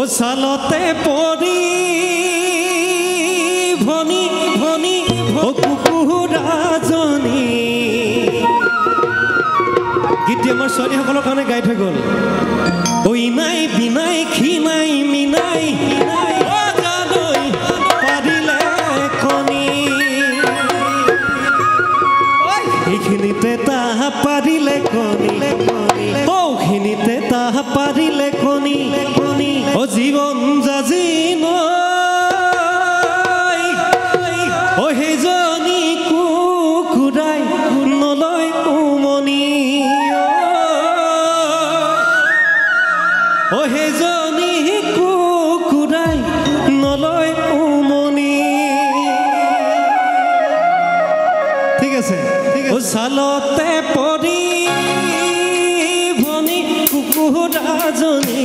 চালতে পৰি ভনী ভনী কুকুৰাজনী গীতটি আমাৰ ছোৱালীসকলৰ কাৰণে গাই থৈ গ'ল ঐ নাই বিনাই খিনাই মিনাই পাৰিলে কণী এইখিনিতে তাহ পাৰিলে কণী খিনিতে তাহ পাৰিলে কণী ও জীৱন জাজি নৈ ও সেইজনী কুকুৰাই নলয় উমনি ও সেইজনী কুকুৰাই নলয় উমনি ঠিক আছে ও চালতে পৰি কুকুৰাজনী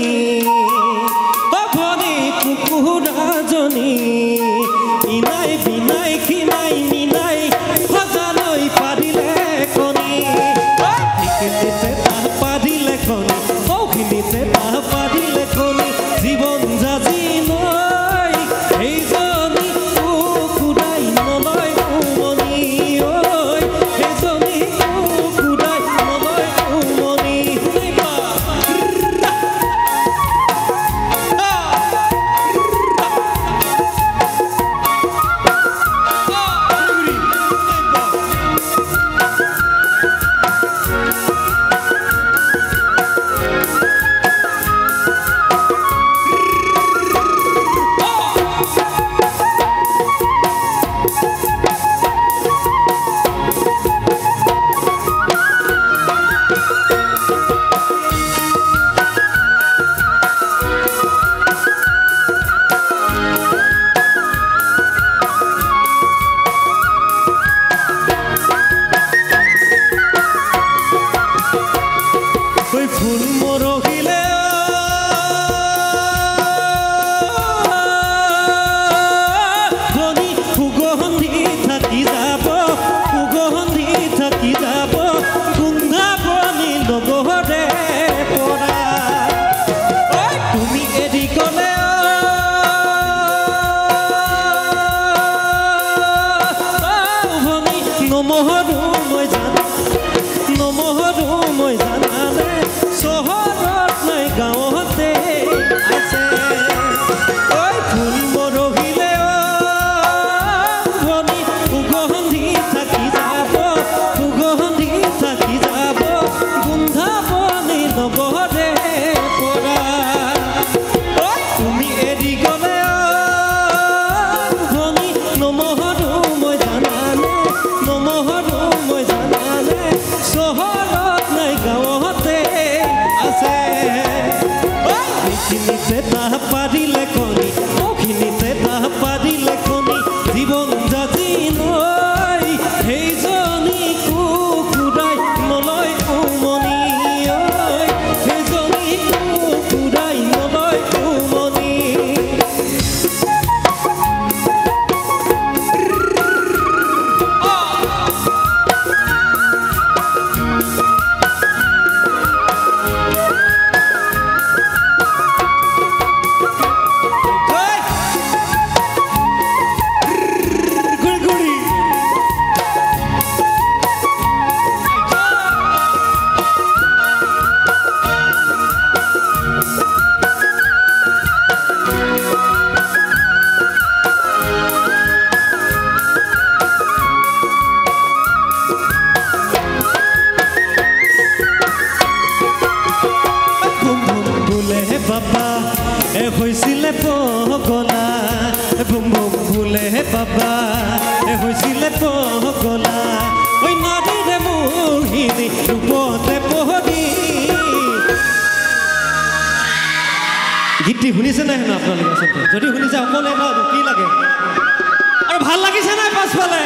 ভনী কুকুৰাজনী ইনাই বিনাই খিনাই মিনাই সজালৈ পাৰিলে কণী এইখিনিতে তাহ পাৰিলে কণী খিনিতে তাহ পাৰিলে কণী জীৱন জাজি নৈ সেইজনী কুকুৰাই নলয় উমনি ঐ সেইজনী কুকুৰাই নলয় উমনি ফুল মৰহিলে ভনী সুগন্ধি থাকি যাব গোন্ধাব নীলগৰে পৰা তুমি এৰি গ'লে ভনী নমহৰো মই জানানে চহৰত নাই গাঁৱতে আছে ঐ ফুল মৰহিলে ভনী সুগন্ধি থাকি যাব গোন্ধাব নীলগৰে পৰা তুমি এৰি গ'লে ভনী নমহৰো মই জানানে চহৰত নাই গাঁৱতে আছে এইখিনিতে তাহ পাৰিলে কণী খিনিতে তাহ পাৰিলে কণী জীৱন জাজি নৈ সেইজনী কুকুৰাই নলয় উমনি ঐ সেইজনী কুকুৰাই নলয় উমনি বাবা হৈছিলে পগলা বুম বুম ভুলে বাবা হৈছিলে পগলা ঐ নদীৰে মোহিনী ৰূপতে পহৰি গীতটি শুনিছে নাই হেনো আপোনালোকে আচলতে যদি শুনিছে অকলে ন কি লাগে আৰু ভাল লাগিছে নাই পাছফালে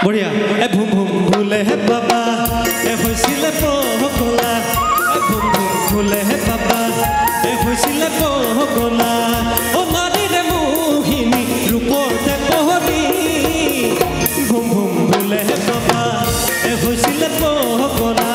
বঢ়িয়া বুম বুম ভুলে বাবা হৈছিলে পগলা বুম বুম ভুলে বাবা হৈছিলে পগলা ও নদীৰে মোহিনী ৰূপতে পহৰি বুম বুম ভুলে বাবা হৈছিলে পগলা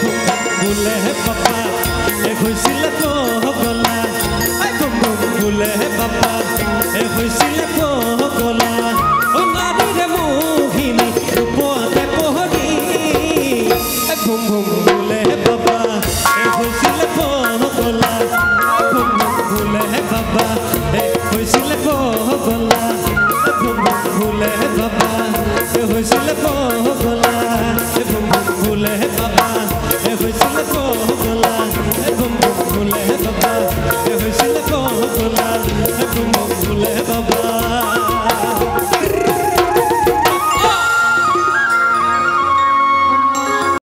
বুম বোলে বাবা হৈছিলে পগলা বুম বুম বোলে বাবা হৈছিলে পগলা ও নাৰীৰে মোহিনী ৰূপতে পহৰি বুম বুম বোলে বাবা হৈছিলে পগলা বুম বুম বোলে বাবা হৈছিলে পগলা বুম বুম বোলে বাবা হৈছিলে পগলা বুম বুম বোলে বাবা হৈছিলে পগলা বুম বুম বোলে বাবা